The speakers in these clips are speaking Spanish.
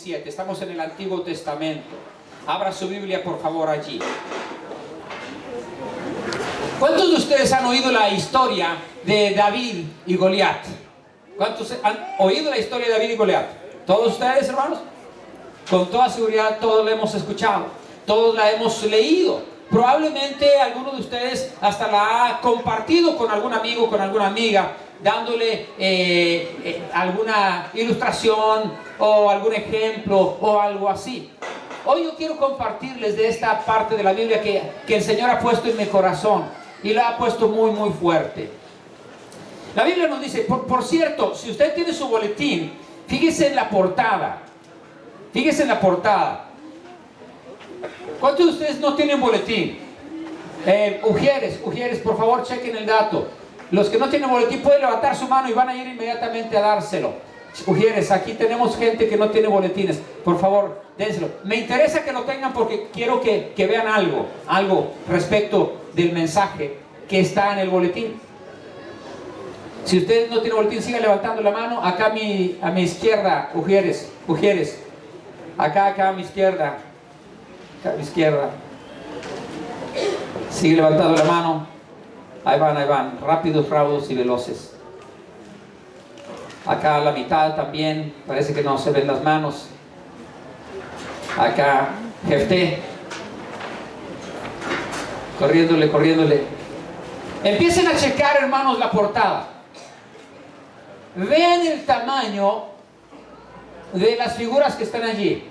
17. Estamos en el Antiguo Testamento. Abra su Biblia, por favor, allí. ¿Cuántos de ustedes han oído la historia de David y Goliat? ¿Cuántos han oído la historia de David y Goliat? ¿Todos ustedes, hermanos? Con toda seguridad todos la hemos escuchado, todos la hemos leído. Probablemente alguno de ustedes hasta la ha compartido con algún amigo, con alguna amiga, dándole alguna ilustración o algún ejemplo o algo así. Hoy yo quiero compartirles de esta parte de la Biblia que el Señor ha puesto en mi corazón y la ha puesto muy muy fuerte. La Biblia nos dice, por cierto, si usted tiene su boletín, fíjese en la portada. Fíjese en la portada. ¿Cuántos de ustedes no tienen boletín? Ujieres, por favor, chequen el dato. Los que no tienen boletín pueden levantar su mano y van a ir inmediatamente a dárselo. Ujieres, aquí tenemos gente que no tiene boletines. Por favor, dénselo. Me interesa que lo tengan porque quiero que vean algo respecto del mensaje que está en el boletín. Si ustedes no tienen boletín, sigan levantando la mano. Acá a mi izquierda, Ujieres. Acá a mi izquierda. Acá a mi izquierda. Sigue levantando la mano. Ahí van. Rápidos, raudos y veloces. Acá a la mitad también. Parece que no se ven las manos. Acá, Jefté. Corriéndole. Empiecen a checar, hermanos, la portada. Vean el tamaño de las figuras que están allí.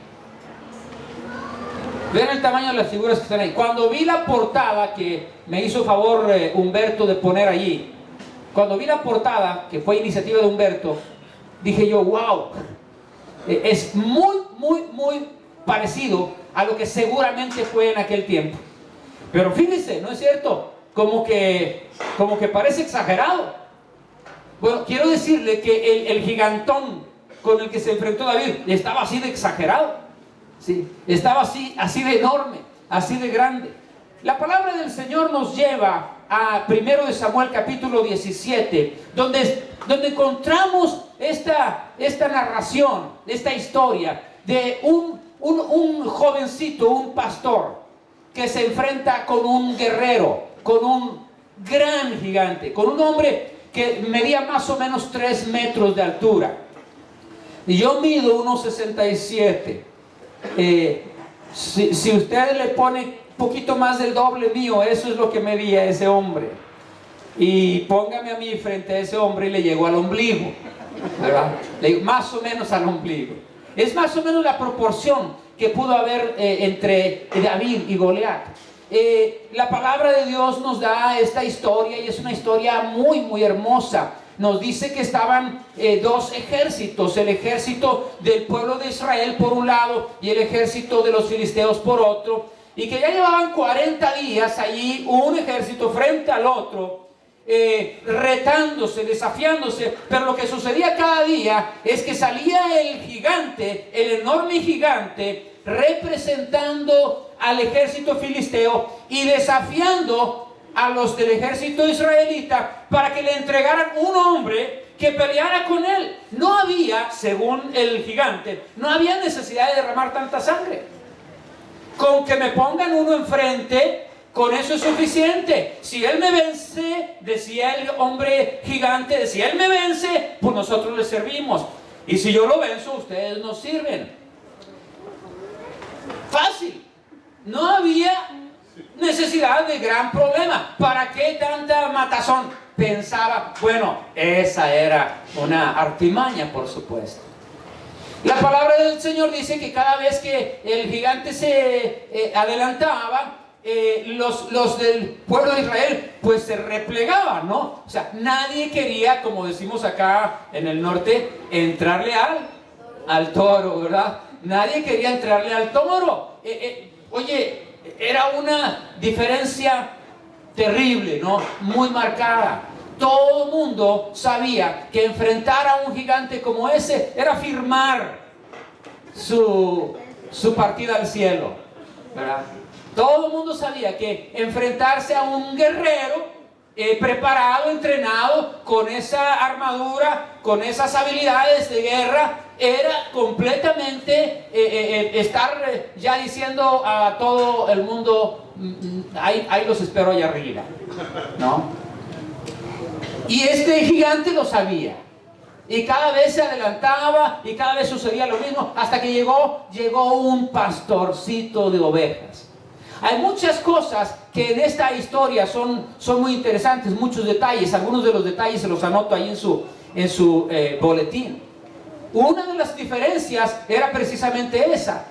Vean el tamaño de las figuras que están ahí. Cuando vi la portada que me hizo favor Humberto de poner allí, cuando vi la portada, que fue iniciativa de Humberto, dije yo, wow, es muy parecido a lo que seguramente fue en aquel tiempo. Pero fíjense, ¿no es cierto? Como que parece exagerado. Bueno, quiero decirle que el gigantón con el que se enfrentó David estaba así de exagerado, ¿sí? Estaba así de enorme, así de grande. La palabra del Señor nos lleva a 1 de Samuel capítulo 17, donde encontramos esta narración, esta historia de un jovencito, un pastor, que se enfrenta con un guerrero, con un gran gigante, con un hombre que medía más o menos 3 metros de altura. Y yo mido 1,67. Si usted le pone un poquito más del doble mío, eso es lo que medía ese hombre. Y póngame a mí frente a ese hombre y le llego al ombligo, ¿verdad? Más o menos al ombligo. Es más o menos la proporción que pudo haber entre David y Goliat. La palabra de Dios nos da esta historia y es una historia muy hermosa. Nos dice que estaban dos ejércitos, el ejército del pueblo de Israel por un lado y el ejército de los filisteos por otro, y que ya llevaban 40 días allí, un ejército frente al otro, retándose, desafiándose. Pero lo que sucedía cada día es que salía el gigante, el enorme gigante, representando al ejército filisteo y desafiando a los del ejército israelita para que le entregaran un hombre que peleara con él. No había, según el gigante, no había necesidad de derramar tanta sangre. Con que me pongan uno enfrente, con eso es suficiente. Si él me vence, decía el hombre gigante, decía él me vence, pues nosotros le servimos. Y si yo lo venzo, ustedes nos sirven. Fácil. No había necesidad de gran problema. ¿Para qué tanta matazón? Pensaba, bueno, esa era una artimaña, por supuesto. La palabra del Señor dice que cada vez que el gigante se adelantaba, los del pueblo de Israel pues se replegaban, ¿no? O sea, nadie quería, como decimos acá en el norte, entrarle al toro, ¿verdad? Nadie quería entrarle al toro. Oye, era una diferencia terrible, ¿no? Muy marcada. Todo el mundo sabía que enfrentar a un gigante como ese era firmar su partida al cielo, ¿verdad? Todo el mundo sabía que enfrentarse a un guerrero preparado, entrenado, con esa armadura, con esas habilidades de guerra. Era completamente estar ya diciendo a todo el mundo, ahí los espero allá arriba, ¿no? Y este gigante lo sabía, y cada vez se adelantaba, y cada vez sucedía lo mismo, hasta que llegó un pastorcito de ovejas. Hay muchas cosas que en esta historia son muy interesantes, muchos detalles. Algunos de los detalles se los anoto ahí en su boletín. Una de las diferencias era precisamente esa.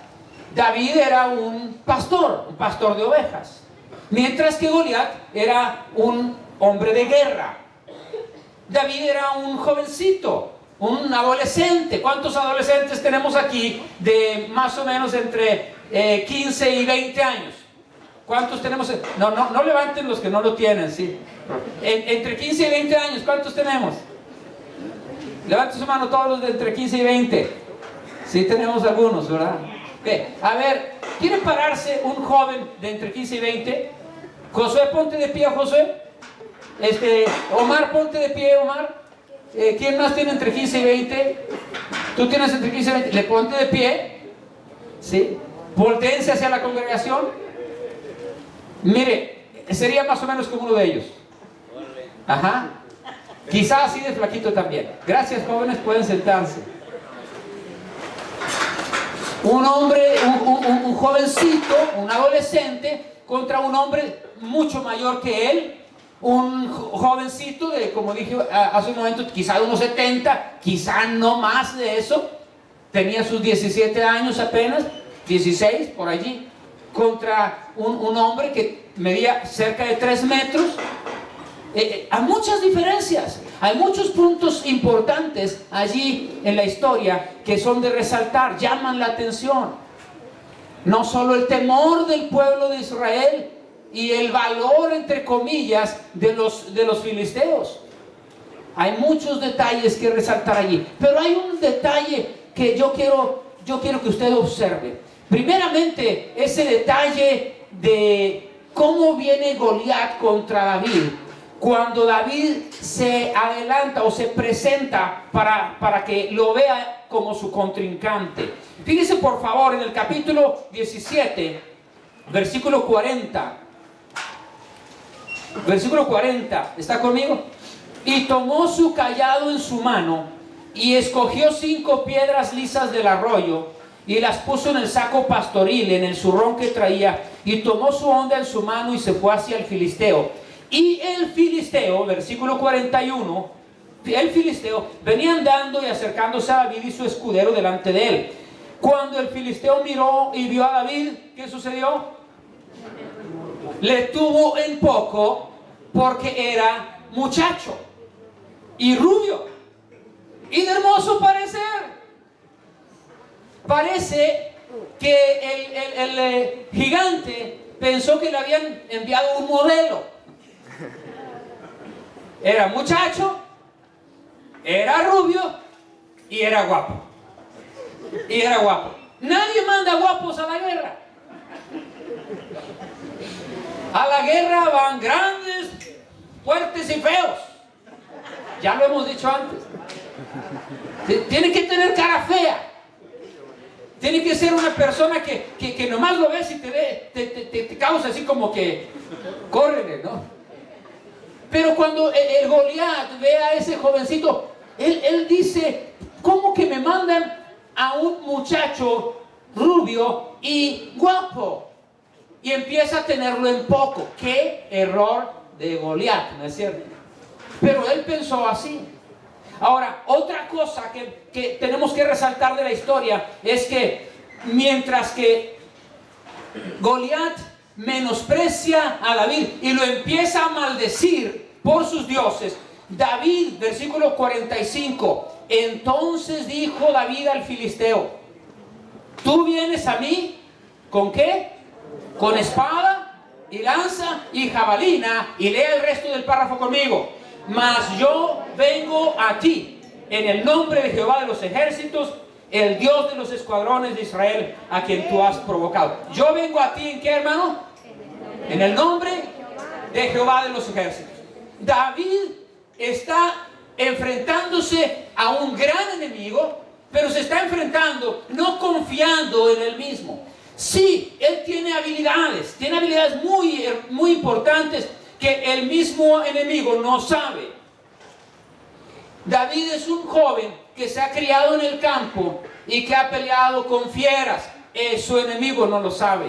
David era un pastor de ovejas, mientras que Goliat era un hombre de guerra. David era un jovencito, un adolescente. ¿Cuántos adolescentes tenemos aquí de más o menos entre 15 y 20 años? ¿Cuántos tenemos? No levanten los que no lo tienen, ¿sí? Entre 15 y 20 años, ¿cuántos tenemos? Levanten su mano todos los de entre 15 y 20. Sí, tenemos algunos, ¿verdad? A ver, ¿quiere pararse un joven de entre 15 y 20? Josué, ponte de pie, Josué. Omar, ponte de pie, Omar. ¿Quién más tiene entre 15 y 20? Tú tienes entre 15 y 20. Le ponte de pie. ¿Sí? Voltéense hacia la congregación. Mire, sería más o menos como uno de ellos. Ajá. Quizás así de flaquito también. Gracias, jóvenes, pueden sentarse. Un hombre, un jovencito, un adolescente, contra un hombre mucho mayor que él. Un jovencito de, como dije hace un momento, quizá de unos 70, quizá no más de eso. Tenía sus 17 años apenas, 16 por allí, contra un hombre que medía cerca de 3 metros. Hay muchas diferencias, hay muchos puntos importantes allí en la historia que son de resaltar, llaman la atención. No solo el temor del pueblo de Israel y el valor, entre comillas, de los filisteos. Hay muchos detalles que resaltar allí, pero hay un detalle que yo quiero que usted observe. Primeramente, ese detalle de cómo viene Goliat contra David. Cuando David se adelanta o se presenta para que lo vea como su contrincante. Fíjese por favor en el capítulo 17, versículo 40. Versículo 40, ¿está conmigo? Y tomó su cayado en su mano y escogió 5 piedras lisas del arroyo y las puso en el saco pastoril, en el zurrón que traía, y tomó su honda en su mano y se fue hacia el filisteo. Y el filisteo, versículo 41, el filisteo venía andando y acercándose a David y su escudero delante de él. Cuando el filisteo miró y vio a David, ¿qué sucedió? Le tuvo en poco porque era muchacho y rubio y de hermoso parecer. Parece que el gigante pensó que le habían enviado un modelo. Era muchacho, era rubio y era guapo. Nadie manda guapos a la guerra. A la guerra van grandes, fuertes y feos. Ya lo hemos dicho antes. Tiene que tener cara fea. Tiene que ser una persona que nomás lo ves y te causa así como que córrele, ¿no? Pero cuando el Goliat ve a ese jovencito, él dice, ¿cómo que me mandan a un muchacho rubio y guapo? Y empieza a tenerlo en poco. ¡Qué error de Goliat! ¿No es cierto? Pero él pensó así. Ahora, otra cosa que tenemos que resaltar de la historia es que mientras que Goliat menosprecia a David y lo empieza a maldecir por sus dioses, David, versículo 45, entonces dijo David al filisteo, tú vienes a mí, ¿con qué? Con espada y lanza y jabalina, y lea el resto del párrafo conmigo. Mas yo vengo a ti en el nombre de Jehová de los ejércitos, el Dios de los escuadrones de Israel, a quien tú has provocado. Yo vengo a ti, ¿en qué, hermano? En el nombre de Jehová de los ejércitos. David está enfrentándose a un gran enemigo, pero se está enfrentando no confiando en él mismo. Sí, él tiene habilidades muy importantes que el mismo enemigo no sabe. David es un joven que se ha criado en el campo y que ha peleado con fieras. Su enemigo no lo sabe.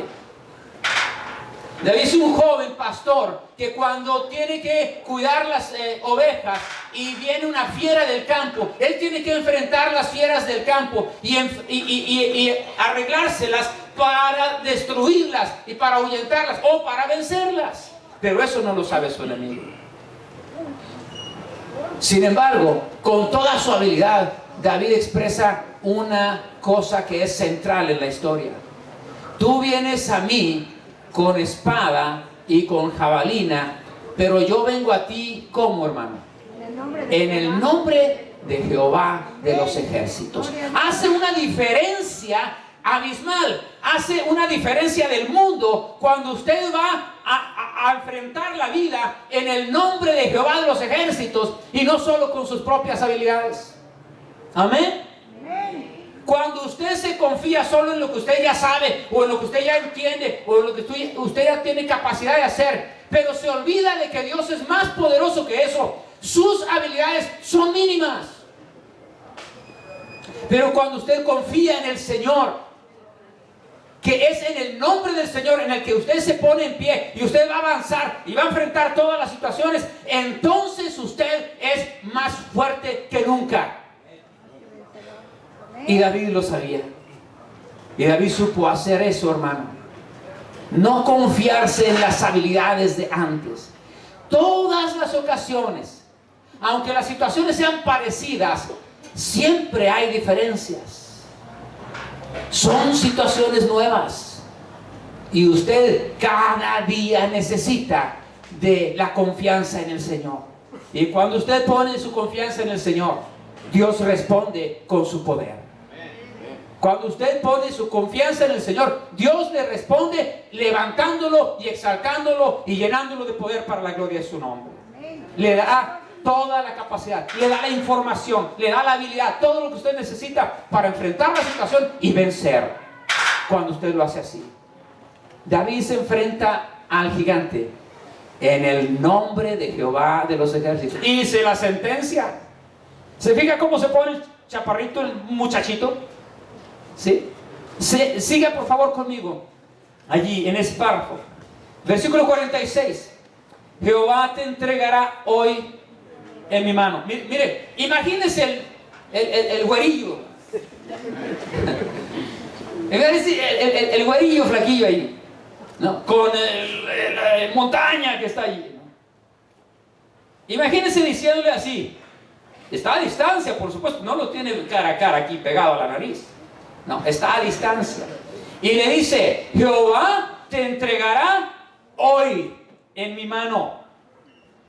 David es un joven pastor que cuando tiene que cuidar las ovejas y viene una fiera del campo, él tiene que enfrentar las fieras del campo y arreglárselas para destruirlas y para ahuyentarlas o para vencerlas. Pero eso no lo sabe su enemigo. Sin embargo, con toda su habilidad, David expresa una cosa que es central en la historia. Tú vienes a mí con espada y con jabalina, pero yo vengo a ti como, hermano, en el nombre de Jehová de los ejércitos. Hace una diferencia abismal, hace una diferencia del mundo cuando usted va a enfrentar la vida en el nombre de Jehová de los ejércitos y no solo con sus propias habilidades. Amén. Cuando usted se confía solo en lo que usted ya sabe, o en lo que usted ya entiende, o en lo que usted ya tiene capacidad de hacer, pero se olvida de que Dios es más poderoso que eso, sus habilidades son mínimas. Pero cuando usted confía en el Señor, que es en el nombre del Señor en el que usted se pone en pie y usted va a avanzar y va a enfrentar todas las situaciones, entonces usted es más fuerte que nunca. Y David lo sabía. Y David supo hacer eso, hermano. No confiarse en las habilidades de antes. Todas las ocasiones, aunque las situaciones sean parecidas, siempre hay diferencias. Son situaciones nuevas. Y usted cada día necesita de la confianza en el Señor. Y cuando usted pone su confianza en el Señor, Dios responde con su poder. Cuando usted pone su confianza en el Señor, Dios le responde levantándolo y exaltándolo y llenándolo de poder para la gloria de su nombre. Le da toda la capacidad, le da la información, le da la habilidad, todo lo que usted necesita para enfrentar la situación y vencer. Cuando usted lo hace así, David se enfrenta al gigante en el nombre de Jehová de los ejércitos y se la sentencia. ¿Se fija cómo se pone el chaparrito, el muchachito? ¿Sí? Siga por favor conmigo allí en ese párrafo. Versículo 46. Jehová te entregará hoy en mi mano. Mire, imagínese el güerillo. El güerillo flaquillo ahí, ¿no? Con el montaña que está allí, ¿no? Imagínese diciéndole así. Está a distancia, por supuesto, no lo tiene cara a cara aquí pegado a la nariz. No, está a distancia. Y le dice, Jehová te entregará hoy en mi mano.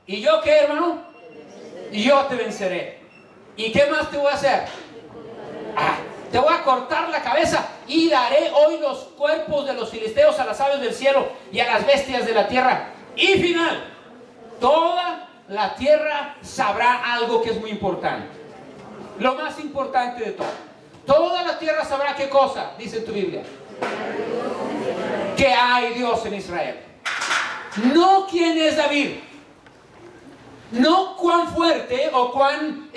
¿Y yo qué, hermano? Y yo te venceré. ¿Y qué más te voy a hacer? Te voy a cortar la cabeza y daré hoy los cuerpos de los filisteos a las aves del cielo y a las bestias de la tierra. Y final, toda la tierra sabrá algo que es muy importante. Lo más importante de todo. Toda la tierra sabrá qué cosa, dice en tu Biblia. Que hay Dios en Israel. No quién es David. No cuán fuerte o cuán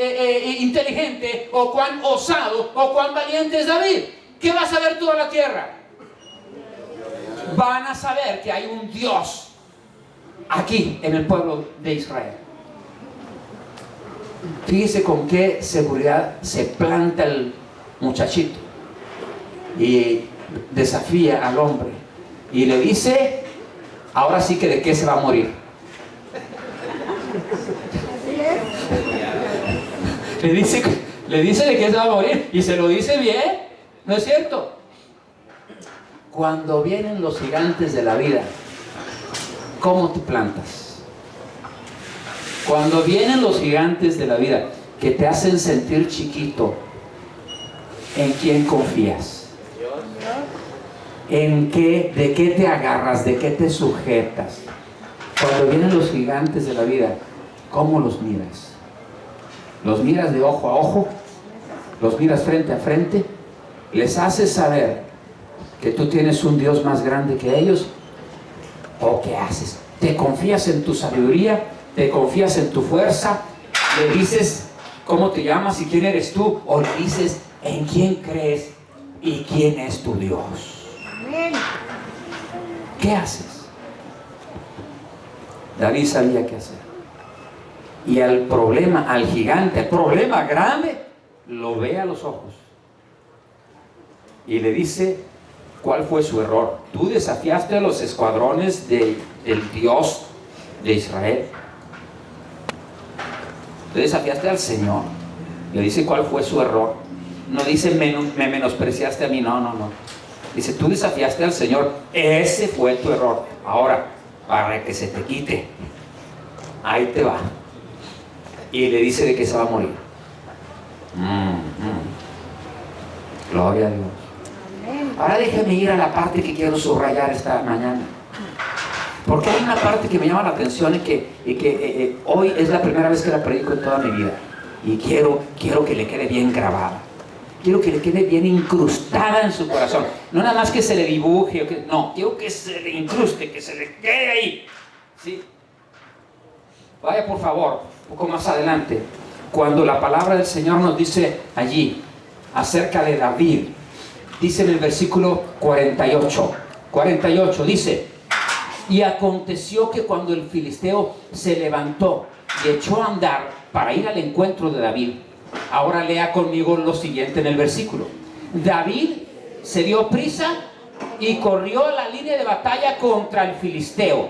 inteligente o cuán osado o cuán valiente es David. ¿Qué va a saber toda la tierra? Van a saber que hay un Dios aquí en el pueblo de Israel. Fíjese con qué seguridad se planta el muchachito y desafía al hombre y le dice, ahora sí que de qué se va a morir. Le dice de qué se va a morir y se lo dice bien, ¿no es cierto? Cuando vienen los gigantes de la vida, ¿cómo te plantas? Cuando vienen los gigantes de la vida que te hacen sentir chiquito, ¿en quién confías? ¿En qué? ¿De qué te agarras? ¿De qué te sujetas? Cuando vienen los gigantes de la vida, ¿Cómo los miras? ¿Los miras de ojo a ojo? ¿Los miras frente a frente? ¿Les haces saber que tú tienes un Dios más grande que ellos? ¿O qué haces? ¿Te confías en tu sabiduría? ¿Te confías en tu fuerza? ¿Le dices cómo te llamas y quién eres tú? ¿O le dices en quién crees y quién es tu Dios? ¿Qué haces? David sabía qué hacer. Y al problema, al gigante, al problema grande, lo ve a los ojos. Y le dice cuál fue su error. Tú desafiaste a los escuadrones del Dios de Israel. Tú desafiaste al Señor. Le dice cuál fue su error. No dice me menospreciaste a mí, no. Dice, tú desafiaste al Señor. Ese fue tu error. Ahora, para que se te quite, ahí te va. Y le dice de que se va a morir. Gloria a Dios. Ahora déjeme ir a la parte que quiero subrayar esta mañana, porque hay una parte que me llama la atención y que hoy es la primera vez que la predico en toda mi vida. Y quiero que le quede bien grabada. Quiero que le quede bien incrustada en su corazón. No nada más que se le dibuje, no, quiero que se le incruste, que se le quede ahí. ¿Sí? Vaya por favor, un poco más adelante, cuando la palabra del Señor nos dice allí, acerca de David, dice en el versículo 48, dice, y aconteció que cuando el filisteo se levantó y echó a andar para ir al encuentro de David. Ahora lea conmigo lo siguiente en el versículo. David se dio prisa y corrió a la línea de batalla contra el filisteo.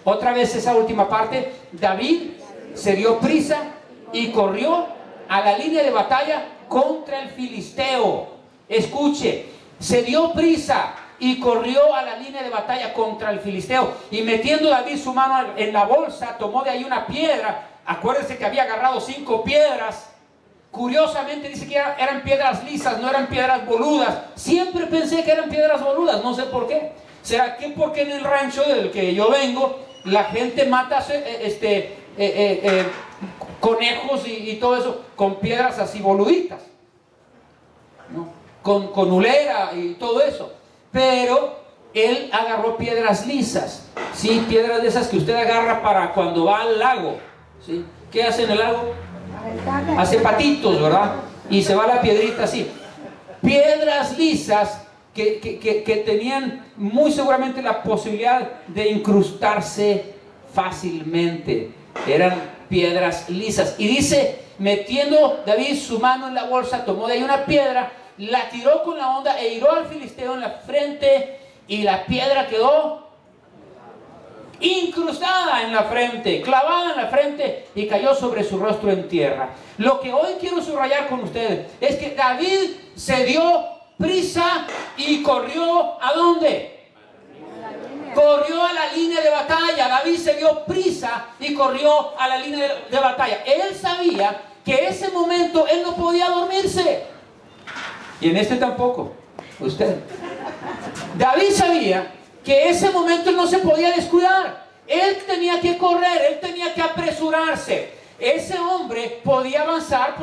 Otra vez esa última parte. David se dio prisa y corrió a la línea de batalla contra el filisteo. Escuche, se dio prisa y corrió a la línea de batalla contra el filisteo. Y metiendo David su mano en la bolsa, tomó de ahí una piedra. Acuérdense que había agarrado 5 piedras. Curiosamente dice que eran piedras lisas, no eran piedras boludas. Siempre pensé que eran piedras boludas, no sé por qué. ¿Será que porque en el rancho del que yo vengo la gente mata conejos y todo eso con piedras así boluditas, ¿no? Con hulera y todo eso? Pero él agarró piedras lisas, ¿sí? Piedras de esas que usted agarra para cuando va al lago, ¿sí? ¿Qué hace en el lago? Hace patitos, ¿verdad? Y se va la piedrita así. Piedras lisas que tenían muy seguramente la posibilidad de incrustarse fácilmente. Eran piedras lisas. Y dice, metiendo David su mano en la bolsa, tomó de ahí una piedra, la tiró con la honda e hirió al filisteo en la frente, y la piedra quedó incrustada en la frente, clavada en la frente, y cayó sobre su rostro en tierra. Lo que hoy quiero subrayar con ustedes es que David se dio prisa y corrió ¿a dónde? Corrió a la línea de batalla. David se dio prisa y corrió a la línea de batalla. Él sabía que ese momento él no podía dormirse, y en este tampoco. Usted, David sabía que ese momento él no se podía descuidar. Él tenía que correr, él tenía que apresurarse. Ese hombre podía avanzar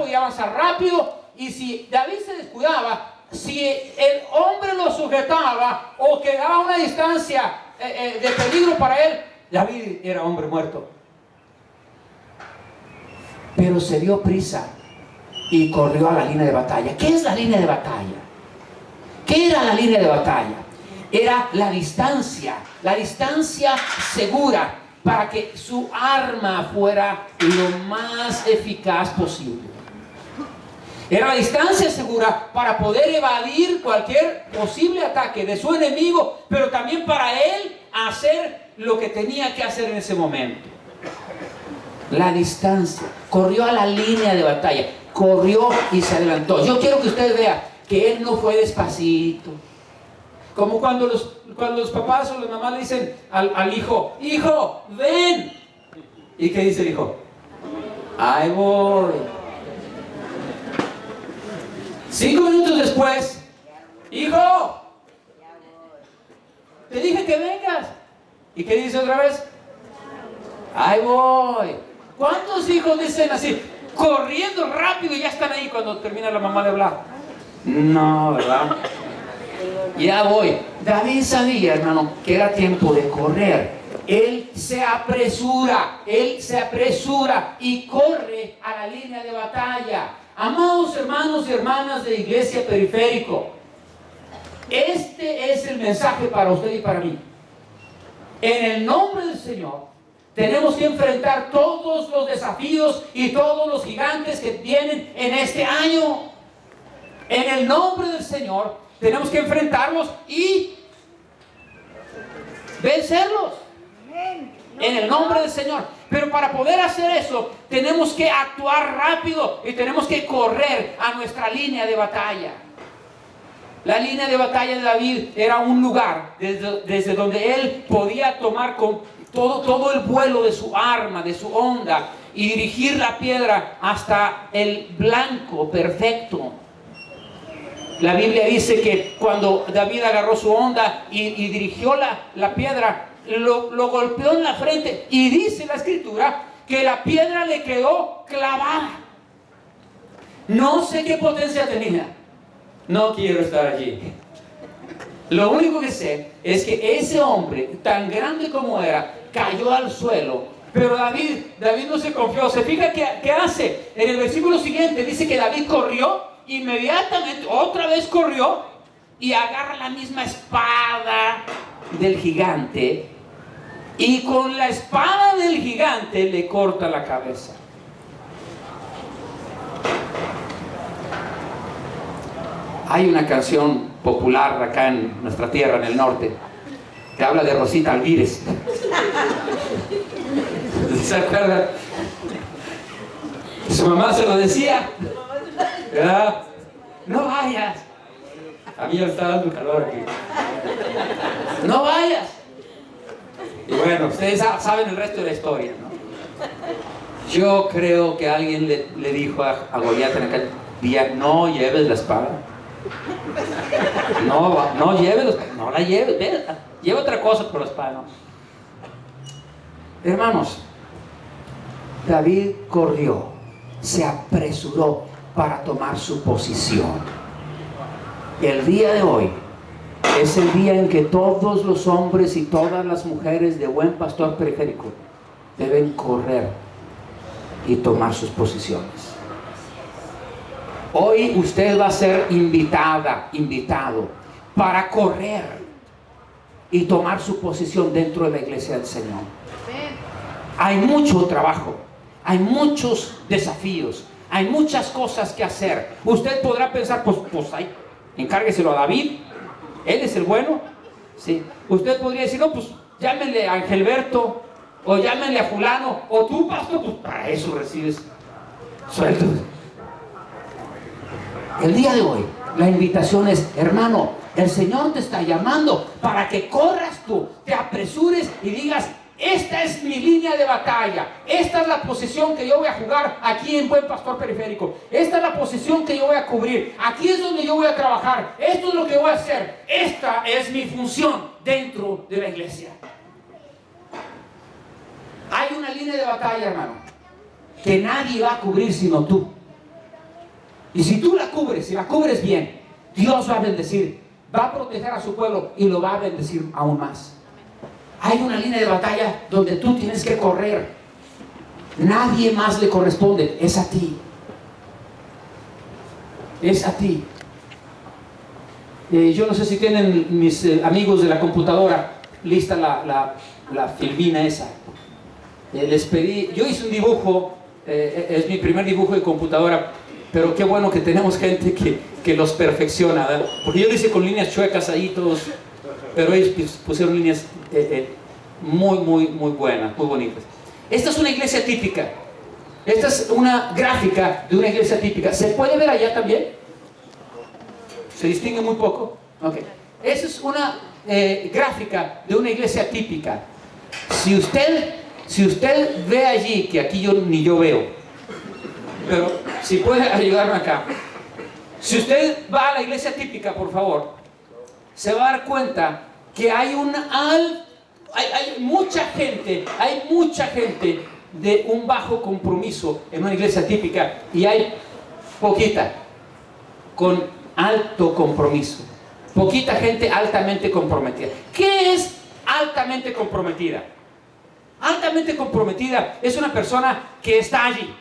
rápido, y si David se descuidaba, si el hombre lo sujetaba o quedaba a una distancia de peligro para él, David era hombre muerto. Pero se dio prisa y corrió a la línea de batalla. ¿Qué es la línea de batalla? ¿Qué era la línea de batalla? Era la distancia segura para que su arma fuera lo más eficaz posible. Era la distancia segura para poder evadir cualquier posible ataque de su enemigo, pero también para él hacer lo que tenía que hacer en ese momento. La distancia. Corrió a la línea de batalla, corrió y se adelantó. Yo quiero que usted vea que él no fue despacito. Como cuando los papás o las mamás le dicen al hijo, hijo, ven. ¿Y qué dice el hijo? Ahí voy. 5 minutos después, hijo, te dije que vengas. ¿Y qué dice otra vez? Ahí voy. ¿Cuántos ¿Cuántos hijos dicen así, corriendo rápido y ya están ahí cuando termina la mamá de hablar? No, ¿verdad? Ya voy. David sabía, hermano, que era tiempo de correr. Él se apresura y corre a la línea de batalla. Amados hermanos y hermanas de Iglesia Periférico, este es el mensaje para usted y para mí. En el nombre del Señor, tenemos que enfrentar todos los desafíos y todos los gigantes que vienen en este año. En el nombre del Señor, tenemos que enfrentarlos y vencerlos. En el nombre del Señor. Pero para poder hacer eso, tenemos que actuar rápido y tenemos que correr a nuestra línea de batalla. La línea de batalla de David era un lugar desde donde él podía tomar con todo el vuelo de su arma, de su honda, y dirigir la piedra hasta el blanco perfecto. La Biblia dice que cuando David agarró su honda y dirigió la piedra, lo golpeó en la frente, y dice la escritura que la piedra le quedó clavada. No sé qué potencia tenía. No quiero estar allí. Lo único que sé es que ese hombre, tan grande como era, cayó al suelo. Pero David no se confió. Se fija qué hace. En el versículo siguiente dice que David corrió, inmediatamente otra vez corrió y agarra la misma espada del gigante, y con la espada del gigante le corta la cabeza. Hay una canción popular acá en nuestra tierra, en el norte, que habla de Rosita Alvírez. ¿Se acuerdan? Su mamá se lo decía, ¿verdad? No vayas. A mí ya me está dando calor aquí. No vayas. Y bueno, ustedes saben el resto de la historia, ¿no? Yo creo que alguien le dijo a Goliat en aquel día: no lleves la espada. No lleves la espada. No la lleves. Lleva otra cosa por la espada, ¿no? Hermanos, David corrió, se apresuró para tomar su posición. El día de hoy es el día en que todos los hombres y todas las mujeres de Buen Pastor Periférico deben correr y tomar sus posiciones. Hoy usted va a ser invitado para correr y tomar su posición dentro de la iglesia del Señor. Hay mucho trabajo, hay muchos desafíos, hay muchas cosas que hacer. Usted podrá pensar, pues ahí, encárgueselo a David, él es el bueno. Sí. Usted podría decir, no, pues llámenle a Angelberto, o llámenle a fulano, o tú, pastor, pues para eso recibes sueldo. El día de hoy, la invitación es: hermano, el Señor te está llamando para que corras tú, te apresures y digas: esta es mi línea de batalla, esta es la posición que yo voy a jugar aquí en Buen Pastor Periférico, esta es la posición que yo voy a cubrir, aquí es donde yo voy a trabajar, esto es lo que voy a hacer, esta es mi función dentro de la iglesia. Hay una línea de batalla, hermano, que nadie va a cubrir sino tú. Y si tú la cubres, si la cubres bien, Dios va a bendecir, va a proteger a su pueblo y lo va a bendecir aún más. Hay una línea de batalla donde tú tienes que correr. Nadie más le corresponde, es a ti. Es a ti. Yo no sé si tienen mis amigos de la computadora lista la filmina esa. Les pedí, yo hice un dibujo, es mi primer dibujo de computadora, pero qué bueno que tenemos gente que los perfecciona, ¿verdad? Porque yo lo hice con líneas chuecas ahí todos, pero ellos pusieron líneas muy buenas, muy bonitas. Esta es una iglesia típica. Esta es una gráfica de una iglesia típica. ¿Se puede ver allá también? ¿Se distingue muy poco? Ok. Esa es una gráfica de una iglesia típica. Si usted ve allí, que aquí ni yo veo, pero si puede ayudarme acá. Si usted va a la iglesia típica, por favor, se va a dar cuenta que hay mucha gente de un bajo compromiso en una iglesia típica y hay poquita con alto compromiso. Poquita gente altamente comprometida. ¿Qué es altamente comprometida? Altamente comprometida es una persona que está allí,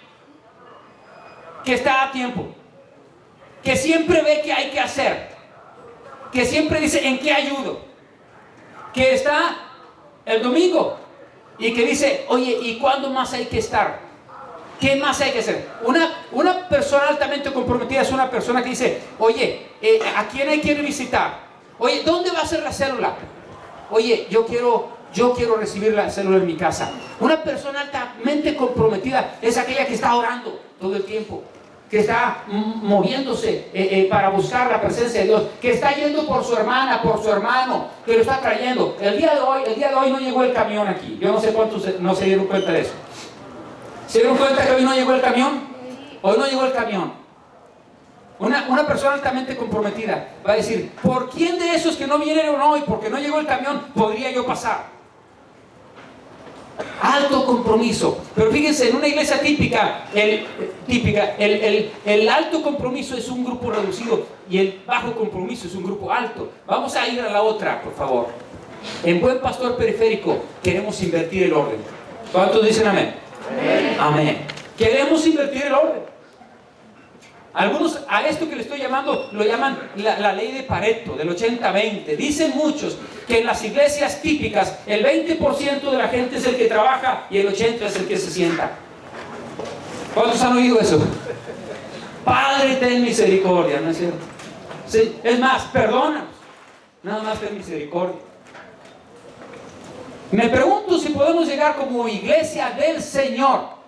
que está a tiempo, que siempre ve qué hay que hacer, que siempre dice en qué ayudo, que está el domingo y que dice, oye, ¿y cuándo más hay que estar? ¿Qué más hay que hacer? Una persona altamente comprometida es una persona que dice, oye, ¿a quién hay que ir a visitar? Oye, ¿dónde va a ser la célula? Oye, yo quiero recibir la célula en mi casa. Una persona altamente comprometida es aquella que está orando todo el tiempo, que está moviéndose para buscar la presencia de Dios, que está yendo por su hermana, por su hermano, que lo está trayendo. El día de hoy no llegó el camión aquí. Yo no sé cuántos no se dieron cuenta de eso. ¿Se dieron cuenta que hoy no llegó el camión? Hoy no llegó el camión. Una persona altamente comprometida va a decir, ¿por quién de esos que no vinieron hoy porque no llegó el camión podría yo pasar? Alto compromiso. Pero fíjense, en una iglesia típica, el alto compromiso es un grupo reducido y el bajo compromiso es un grupo alto. Vamos a ir a la otra, por favor. En Buen Pastor Periférico queremos invertir el orden. ¿Cuántos dicen amén? Amén. Amén. Queremos invertir el orden. Algunos a esto que le estoy llamando lo llaman la ley de Pareto, del 80-20. Dicen muchos que en las iglesias típicas el 20% de la gente es el que trabaja y el 80% es el que se sienta. ¿Cuántos han oído eso? Padre, ten misericordia, ¿no es cierto? Sí, es más, perdónanos. Nada más ten misericordia. Me pregunto si podemos llegar como iglesia del Señor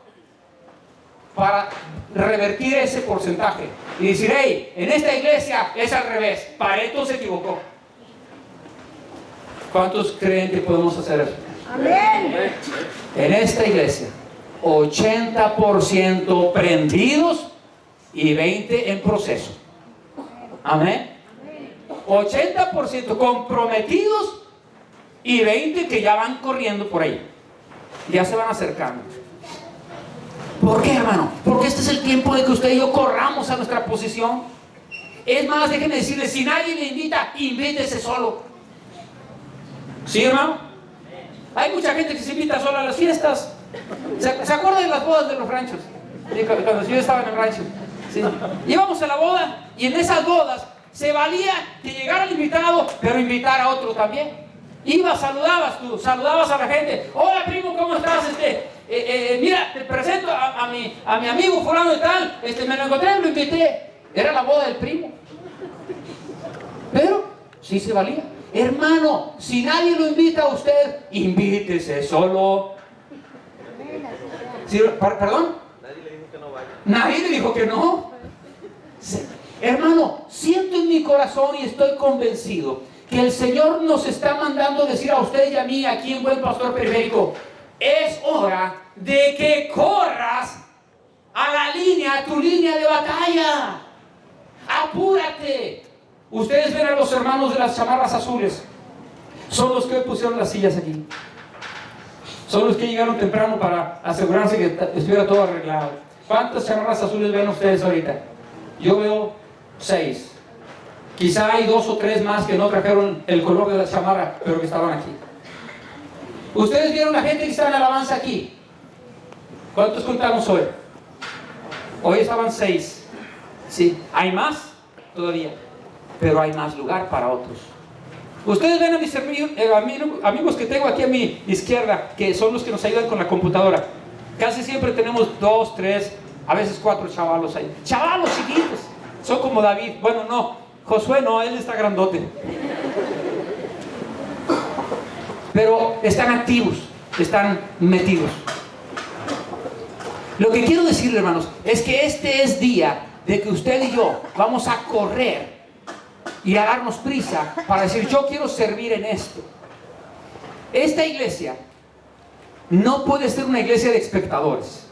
para revertir ese porcentaje y decir, hey, en esta iglesia es al revés, Pareto se equivocó. ¿Cuántos creen que podemos hacer eso? Amén. En esta iglesia 80% prendidos y 20% en proceso. Amén. 80% comprometidos y 20% que ya van corriendo por ahí, ya se van acercando. ¿Por qué, hermano? Porque este es el tiempo de que usted y yo corramos a nuestra posición. Es más, déjenme decirle, si nadie le invita, invítese solo. ¿Sí, hermano? Hay mucha gente que se invita sola a las fiestas. ¿Se acuerdan de las bodas de los ranchos? Cuando yo estaba en el rancho. ¿Sí? Íbamos a la boda y en esas bodas se valía que llegara el invitado, pero invitar a otro también. Ibas, saludabas a la gente. Hola, primo, ¿cómo estás? Mira, te presento a mi amigo fulano de tal. Me lo encontré, lo invité. Era la boda del primo. Pero sí se valía. Hermano, si nadie lo invita a usted, invítese solo. ¿Sí? ¿Perdón? Nadie le dijo que no vaya. Nadie le dijo que no. Sí. Hermano, siento en mi corazón y estoy convencido que el Señor nos está mandando decir a usted y a mí aquí en Buen Pastor Periférico, es hora de que corras a tu línea de batalla. Apúrate. Ustedes ven a los hermanos de las chamarras azules. Son los que pusieron las sillas aquí. Son los que llegaron temprano para asegurarse que estuviera todo arreglado. ¿Cuántas chamarras azules ven ustedes ahorita? Yo veo 6. Quizá hay 2 o 3 más que no trajeron el color de la chamarra, pero que estaban aquí. Ustedes vieron a la gente que estaba en alabanza aquí. ¿Cuántos contamos hoy? Hoy estaban 6. Sí, hay más todavía, pero hay más lugar para otros. Ustedes ven a mis amigos que tengo aquí a mi izquierda, que son los que nos ayudan con la computadora. Casi siempre tenemos 2, 3, a veces 4 chavalos ahí. Chavalos chiquitos. Son como David. Bueno, no. Josué no, él está grandote. Pero están activos, están metidos. Lo que quiero decirle, hermanos, es que este es día de que usted y yo vamos a correr y a darnos prisa para decir, yo quiero servir en esto. Esta iglesia no puede ser una iglesia de espectadores.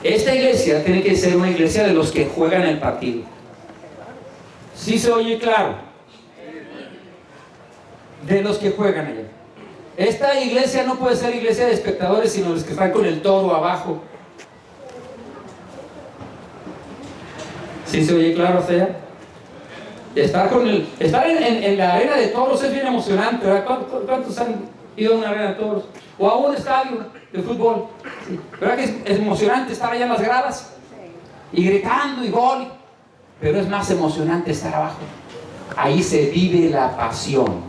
Esta iglesia tiene que ser una iglesia de los que juegan el partido. ¿Sí se oye claro? De los que juegan allá. Esta iglesia no puede ser iglesia de espectadores, sino los que están con el toro abajo. ¿Sí se oye claro, o sea? Estar en la arena de toros es bien emocionante, ¿verdad? ¿Cuántos han ido a una arena de toros? O a un estadio de fútbol. ¿Sí? ¿Verdad que es emocionante estar allá en las gradas? Y gritando y gol. Pero es más emocionante estar abajo. Ahí se vive la pasión,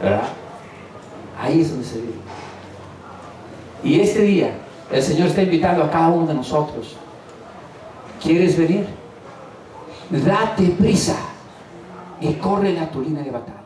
¿verdad? Ahí es donde se vive. Y este día el Señor está invitando a cada uno de nosotros. ¿Quieres venir? Date prisa y corre la tu línea de batalla.